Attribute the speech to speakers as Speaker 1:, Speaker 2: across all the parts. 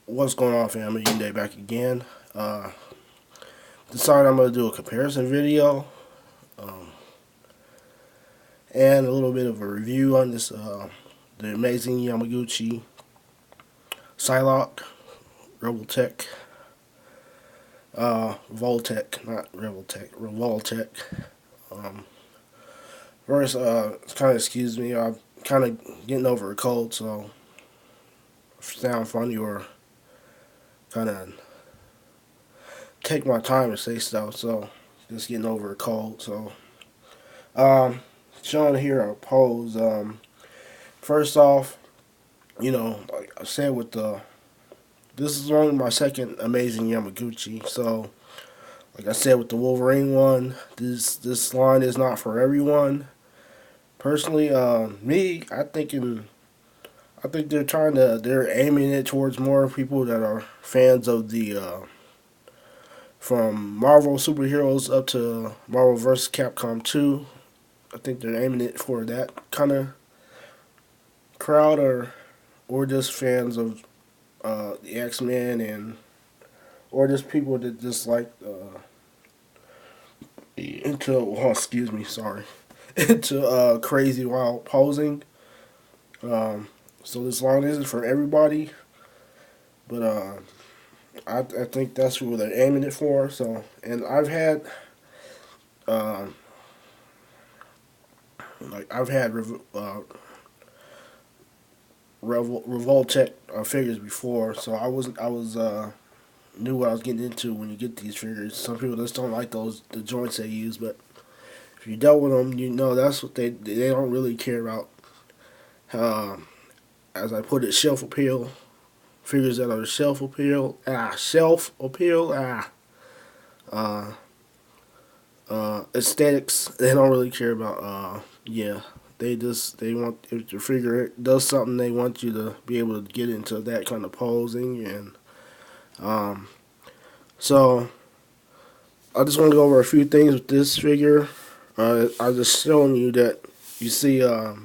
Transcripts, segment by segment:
Speaker 1: What's going on, family? Day back again. Decided I'm going to do a comparison video um, and a little bit of a review on this the amazing Yamaguchi Psylocke Revoltech Voltech, not Revoltech, Revoltech. Um, First, kind of excuse me, I'm kind of getting over a cold, so if I sound funny or kind of take my time to say stuff. So just getting over a cold. So um, showing here a pose. First off, like I said with the this is only my second amazing Yamaguchi. So like I said with the Wolverine one, this line is not for everyone. Personally, I think they're aiming it towards more people that are fans of the from Marvel superheroes up to Marvel vs. Capcom 2. I think they're aiming it for that kind of crowd, or just fans of the X-Men, and or just people that just like into excuse me, sorry, into crazy wild posing. So this line isn't for everybody, but I think that's what they're aiming it for. So, and um, I've had Revoltech figures before, so I was knew what I was getting into when you get these figures. Some people just don't like the joints they use, but if you dealt with them, you know that's what they don't really care about. Um, as I put it, shelf appeal. Figures that are shelf appeal, uh, aesthetics. They don't really care about. Yeah, they want, if the figure does something, they want you to be able to get into that kind of posing, and um, so I just want to go over a few things with this figure. I just showing you that you see. I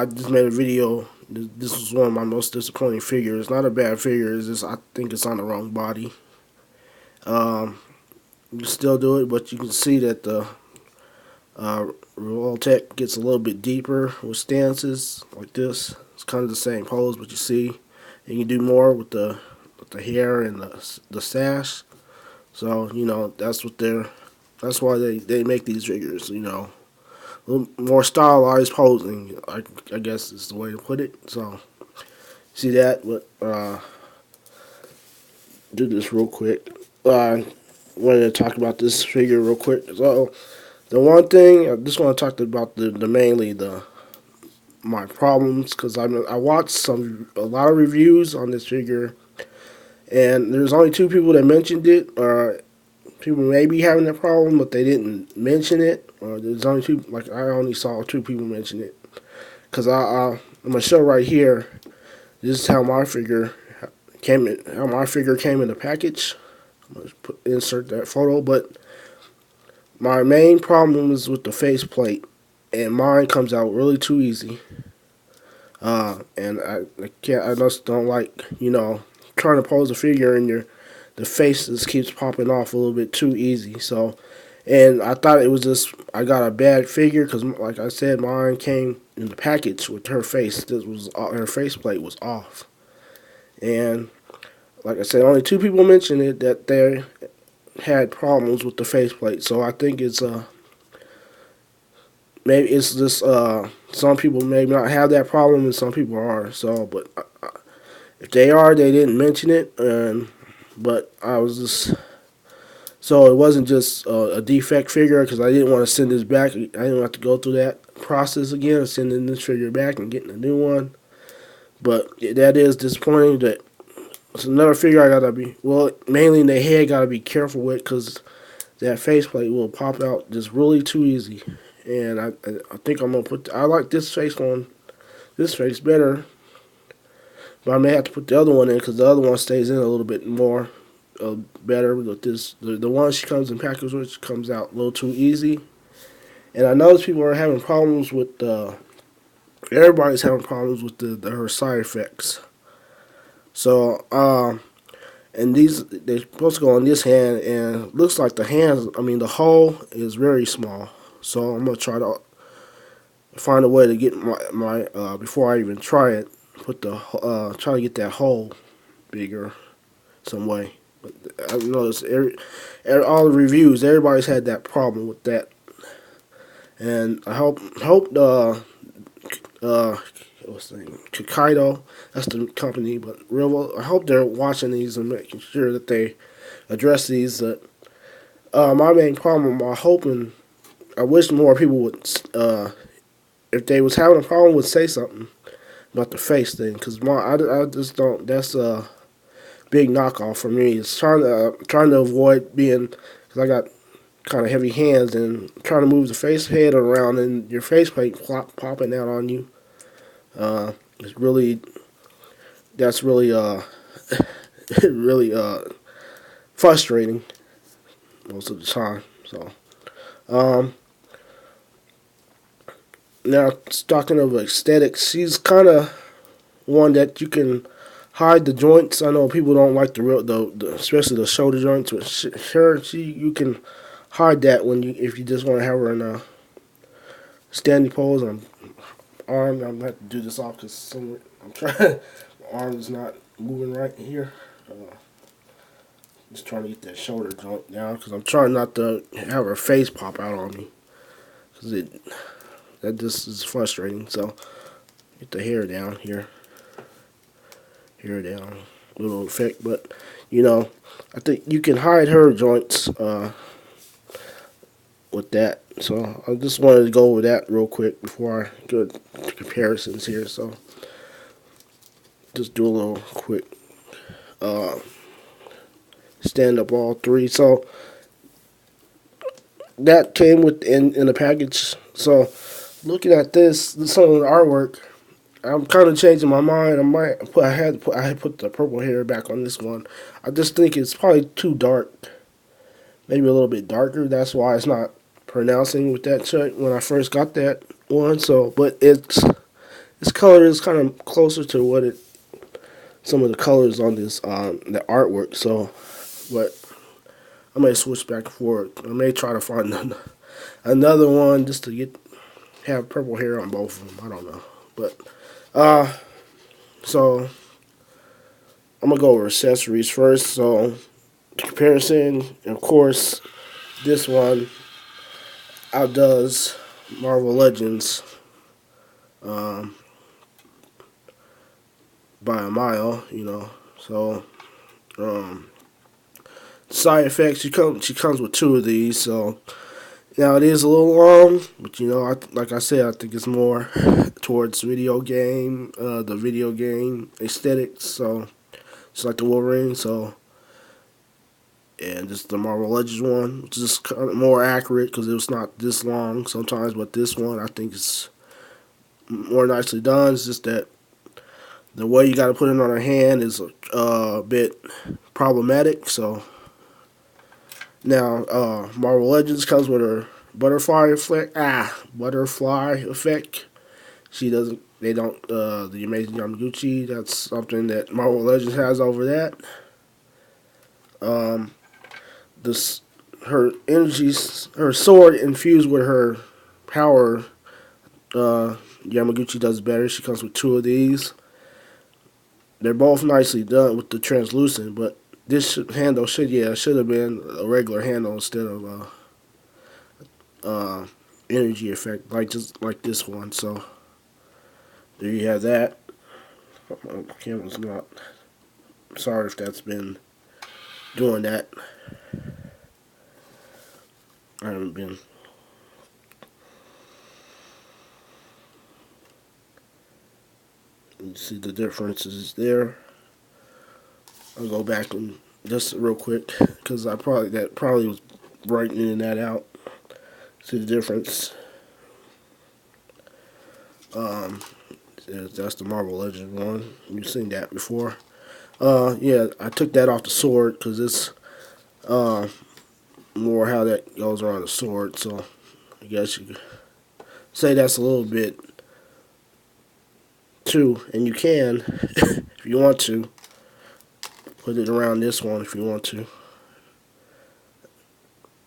Speaker 1: just made a video. This was one of my most disappointing figures. Not a bad figure. It's just I think it's on the wrong body. Um, you can still do it, but you can see that the Revoltech gets a little bit deeper with stances like this. It's kind of the same pose, but you see, and you can do more with the hair and the sash. So that's why they make these figures. A little more stylized posing, I guess is the way to put it. So see that, but do this real quick. I wanted to talk about this figure real quick. So the one thing I just want to talk about the mainly my problems, because I watched a lot of reviews on this figure, and there's only two people that mentioned it. People may be having a problem, but they didn't mention it. Or there's only two. Like I only saw two people mention it, because I'm gonna show right here. This is how my figure came in. How my figure came in the package. I'm gonna insert that photo, but my main problem is with the faceplate, and mine comes out really too easy. And I can't. I just don't like trying to pose a figure and the face just keeps popping off a little bit too easy. So, and I thought it was just I got a bad figure because, like I said, mine came in the package with her face. Her faceplate was off, and like I said, only two people mentioned it that they had problems with the faceplate. So I think it's maybe it's just some people may not have that problem and some people are. So, but if they are, they didn't mention it. But I was just so it wasn't just a defect figure, because I didn't want to send this back. I didn't have to go through that process again of sending this figure back and getting a new one. But that is disappointing. That it's another figure I gotta be mainly in the head gotta be careful with, because that faceplate will pop out just really too easy. And I think I'm gonna I like this face better, but I may have to put the other one in, because the other one stays in a little bit more better. With this, the one she comes in package with comes out a little too easy. And I notice people are having problems with everybody's having problems with her side effects. So and these they're supposed to go on this hand, and it looks like the hands. I mean, the hole is very small. So I'm gonna try to find a way to get my before I even try it. Put the try to get that hole bigger some way. But I noticed all the reviews, everybody's had that problem with that, and I hope the what's the name, Kaiyodo, that's the company, but I hope they're watching these and making sure that they address these. My main problem, I wish more people would, if they was having a problem, would say something about the face thing, because I just don't. That's a big knockoff for me. It's trying to avoid being, because I got kind of heavy hands, and trying to move the face head around and your face plate popping out on you. It's really that's really really frustrating most of the time. So now talking of aesthetics, she's kind of one that you can hide the joints. I know people don't like the especially the shoulder joints. But you can hide that if you just want to have her in a standing pose. Arm. I'm gonna have to do this off because I'm trying. My arm is not moving right here. Just trying to get that shoulder joint down because I'm trying not to have her face pop out on me, because that just is frustrating. So get the hair down here, hair down, little effect. But I think you can hide her joints with that. So I just wanted to go over that real quick before I do comparisons here. So just do a little quick stand up all three. So that came in the package. So looking at some of the artwork, I'm kind of changing my mind. I had put the purple hair back on this one. I just think it's probably too dark. Maybe a little bit darker. That's why it's not pronouncing with that check when I first got that one. So, but its color is kind of closer to some of the colors on this the artwork. So, but I may switch back and forth. I may try to find another one just to have purple hair on both of them. I don't know, but so I'm gonna go over accessories first. So comparison, of course, this one outdoes Marvel Legends by a mile. So side effects, she comes with two of these. So now it is a little long, but like I said, I think it's more towards the video game aesthetics. So it's like the Wolverine. So and just the Marvel Legends one, which is kind of more accurate because it was not this long sometimes. But this one, I think it's more nicely done. It's just that the way you got to put it on her hand is a bit problematic. So now Marvel Legends comes with her butterfly effect. Butterfly effect. She doesn't. They don't. The Amazing Yamaguchi. That's something that Marvel Legends has over that. Her energies, her sword infused with her power. Yamaguchi does better. She comes with two of these. They're both nicely done with the translucent, but this handle should have been a regular handle instead of energy effect, just like this one. So there you have that. My camera's not. Sorry if that's been doing that. I haven't been. You see the differences there. I'll go back and just real quick because that probably was brightening that out. See the difference. That's the Marvel Legends one. You've seen that before. Yeah, I took that off the sword because it's more how that goes around the sword. So I guess you could say that's a little bit too, and you can if you want to. put it around this one if you want to.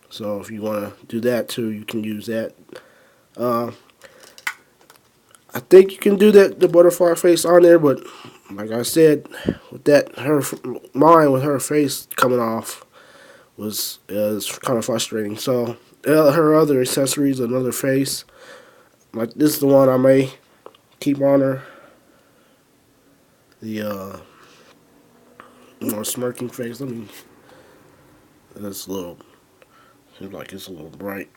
Speaker 1: So if you want to do that too, you can use that. I think you can do the butterfly face on there, but like I said, with that mine with her face coming off was kind of frustrating. So her other accessories, another face, like this is the one I may keep on her. The more smirking face. Let me. That's a little. Seems like it's a little bright.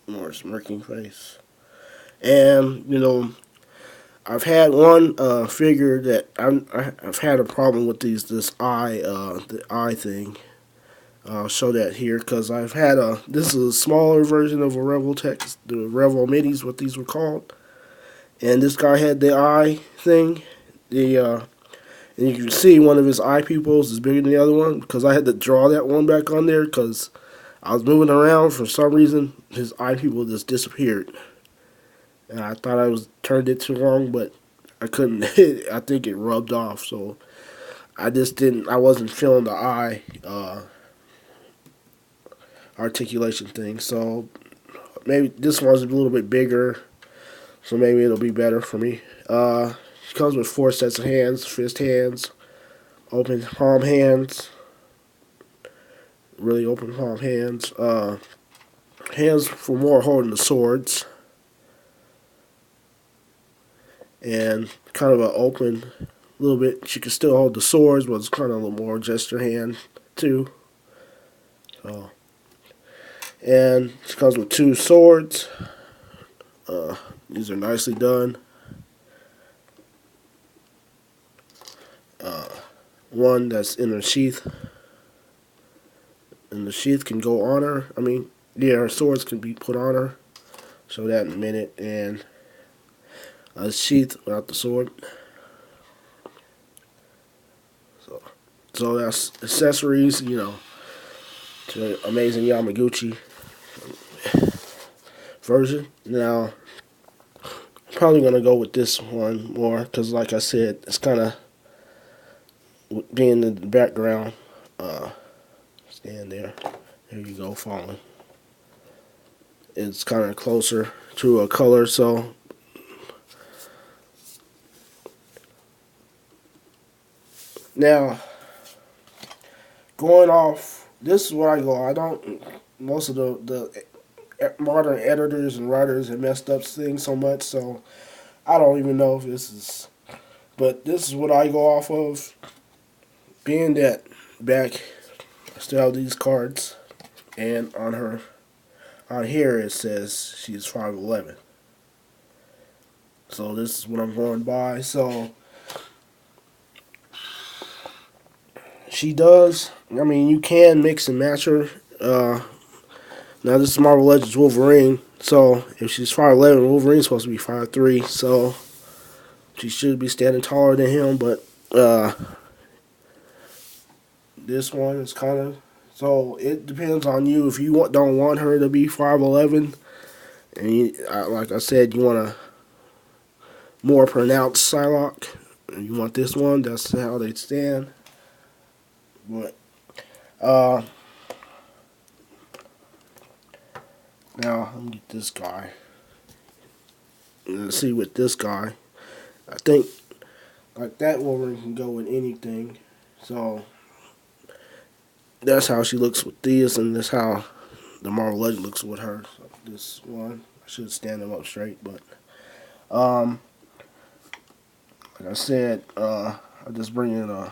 Speaker 1: More smirking face. And I've had one figure that I've had a problem with this eye the eye thing. I'll show that here because I've had this is a smaller version of a Revoltech, the Revol Minis, what these were called, and this guy had the eye thing. And you can see one of his eye pupils is bigger than the other one because I had to draw that one back on there because I was moving around for some reason. His eye pupil just disappeared, and I thought I turned it too long, but I couldn't. I think it rubbed off, so I just didn't. I wasn't feeling the eye articulation thing. So maybe this one's a little bit bigger, so maybe it'll be better for me. It comes with 4 sets of hands: fist hands, open palm hands, really open palm hands, hands for more holding the swords, and kind of an open little bit. She can still hold the swords, but it's kind of a little more gesture hand too. So, and she comes with 2 swords. These are nicely done. One that's in her sheath, and the sheath can go on her. I mean, yeah, her swords can be put on her. Show that in a minute. And a sheath without the sword. So that's accessories, to amazing Yamaguchi version. Now, I'm probably going to go with this one more because, like I said, it's kind of being in the background. Stand there. There you go, falling. It's kind of closer to a color, so now going off, this is where I go. I don't. Most of the modern editors and writers have messed up things so much, so I don't even know if this is. But this is what I go off of. Being that back, I still have these cards, and on here it says she's 5'11". So this is what I'm going by. So she does. I mean, you can mix and match her. Now this is Marvel Legends Wolverine. So if she's 5'11", Wolverine's supposed to be 5'3". So she should be standing taller than him, but this one is kind of, so it depends on you. If you don't want her to be 5'11", and like I said, you want a more pronounced Psylocke, and you want this one, that's how they stand. But now let me get this guy. Let's see with this guy. I think like that Wolverine can go with anything. So that's how she looks with this, and that's how the Marvel Legend looks with her. So this one, I should stand them up straight, but like I said, I just bring in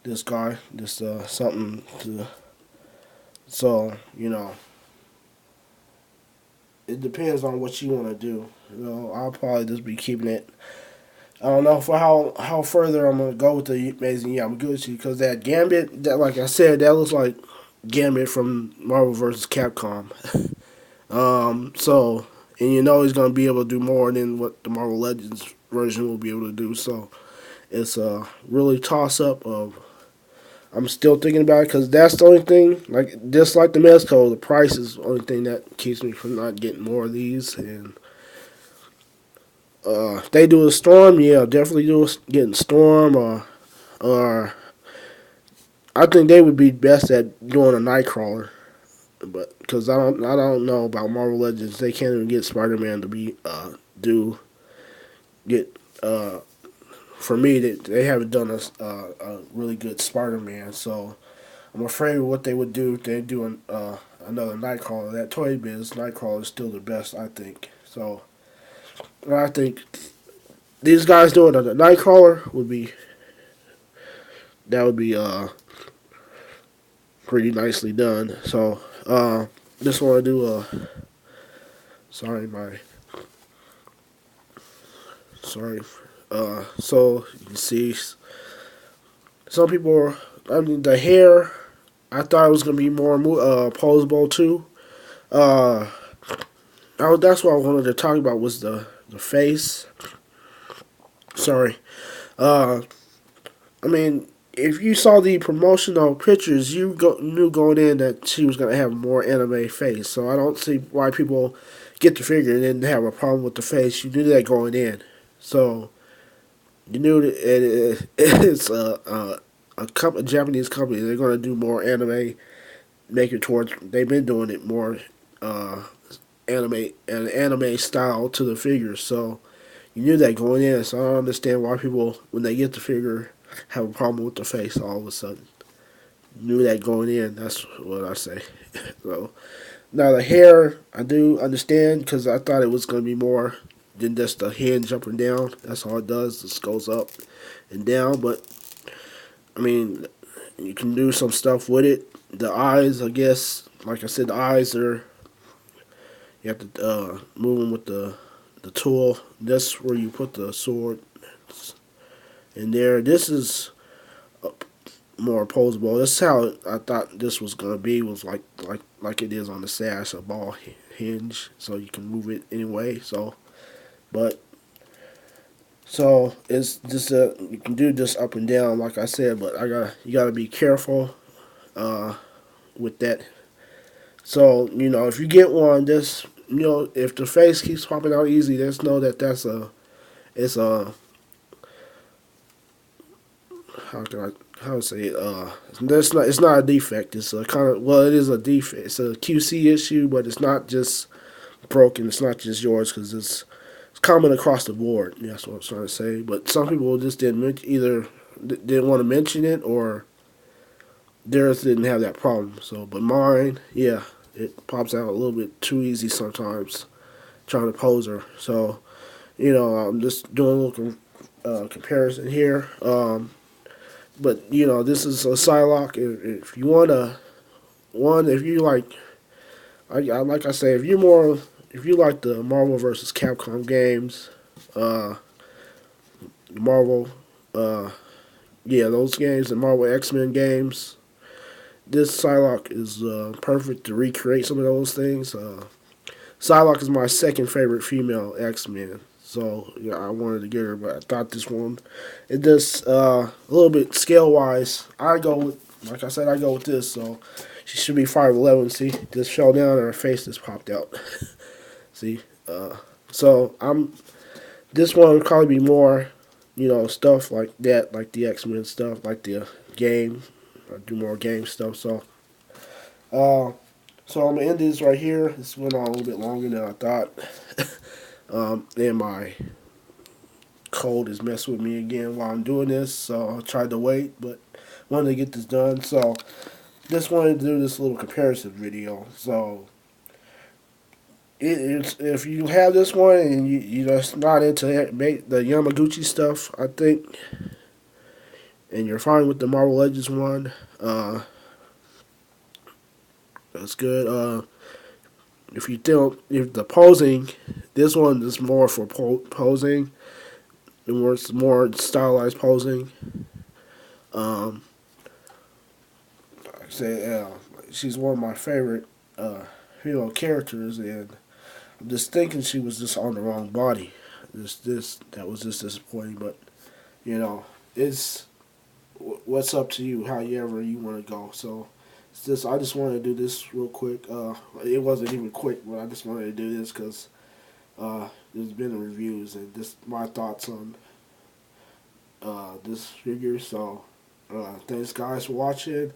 Speaker 1: this guy, just something to, so it depends on what you want to do. I'll probably just be keeping it. I don't know for how further I'm gonna go with the amazing Yamaguchi, because that Gambit, that like I said, that looks like Gambit from Marvel vs. Capcom. So, and he's gonna be able to do more than what the Marvel Legends version will be able to do. So it's a really toss up of I'm still thinking about it because that's the only thing. Like just like the Mezco, the price is the only thing that keeps me from not getting more of these. And if they do a storm, yeah, definitely getting storm or I think they would be best at doing a Nightcrawler. But because I don't know about Marvel Legends, they can't even get Spider-Man to be do get for me they haven't done a really good Spider-Man. So I'm afraid of what they would do if they do another Nightcrawler. That Toy Biz Nightcrawler is still the best, I think. So I think these guys doing a Nightcrawler would be pretty nicely done. So just want to do a sorry my sorry. So you can see some people. I mean the hair. I thought it was gonna be more posable too. Uh, that's what I wanted to talk about was the face. Sorry. Uh, I mean, if you saw the promotional pictures, knew going in that she was gonna have a more anime face. So I don't see why people get the figure and then have a problem with the face. You knew that going in, so you knew that it's a Japanese company. They're gonna do more anime, make it towards. They've been doing it more uh, anime style to the figure. So you knew that going in. So I don't understand why people when they get the figure have a problem with the face all of a sudden. Knew that going in. That's what I say. So now the hair, I do understand because I thought it was going to be more than just the hinge up and down. That's all it does. It just goes up and down. But I mean, you can do some stuff with it. The eyes, I guess, like I said, the eyes are you have to move them with the tool. That's where you put the sword in there. This is more opposable. That's how I thought this was gonna be. Was like it is on the sash, a ball hinge, so you can move it anyway. But it's just you can do this up and down, like I said. But you gotta be careful with that. So if you get one, just if the face keeps popping out easy, just know that it's a how can how to say it? It's not a defect. It's a kind of it is a defect. It's a QC issue, but it's not just broken. It's not just yours because it's common across the board. That's what I'm trying to say. But some people just either didn't want to mention it or theirs didn't have that problem. So, but mine, yeah, it pops out a little bit too easy sometimes. Trying to pose her. So, I'm just doing a little comparison here. But this is a Psylocke. If you want if you like I say, if you like the Marvel versus Capcom games, Marvel, yeah, those games, the Marvel X-Men games, this Psylocke is perfect to recreate some of those things. Psylocke is my second favorite female X-Men. So yeah, I wanted to get her, but I thought this one, it just a little bit scale wise. Like I said, I go with this. So she should be 5'11". See, just fell down and her face just popped out. See, so this one would probably be more, stuff like that, like the X-Men stuff, like the game. I do more game stuff. Uh, so I'm gonna end this right here. This went on a little bit longer than I thought. And my cold is messing with me again while I'm doing this, so I tried to wait, but wanted to get this done. So just wanted to do this little comparison video. So if you have this one and you just not into the Yamaguchi stuff, I think, and you're fine with the Marvel Legends one, that's good. If the posing, this one is more for posing, and it's more stylized posing. Um, like I said, she's one of my favorite female characters, and I'm just thinking she was just on the wrong body. That was just disappointing, but it's what's up to you, however you want to go. So it's just I just wanted to do this real quick. It wasn't even quick, but I just wanted to do this because there's been reviews and just my thoughts on this figure. So thanks guys for watching.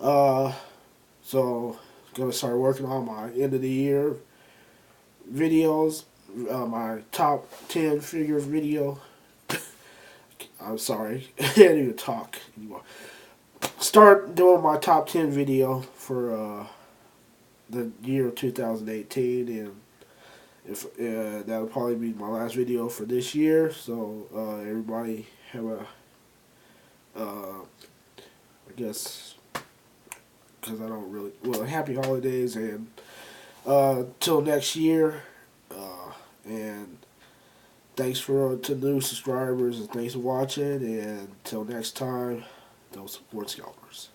Speaker 1: So gonna start working on my end of the year videos. My top 10 figure video. I'm sorry, I can't even talk anymore. Start doing my top 10 video for the year 2018, and if that'll probably be my last video for this year. So everybody have a I guess because I don't really happy holidays, and till next year, and thanks to new subscribers, and thanks for watching, and until next time, don't support scalpers.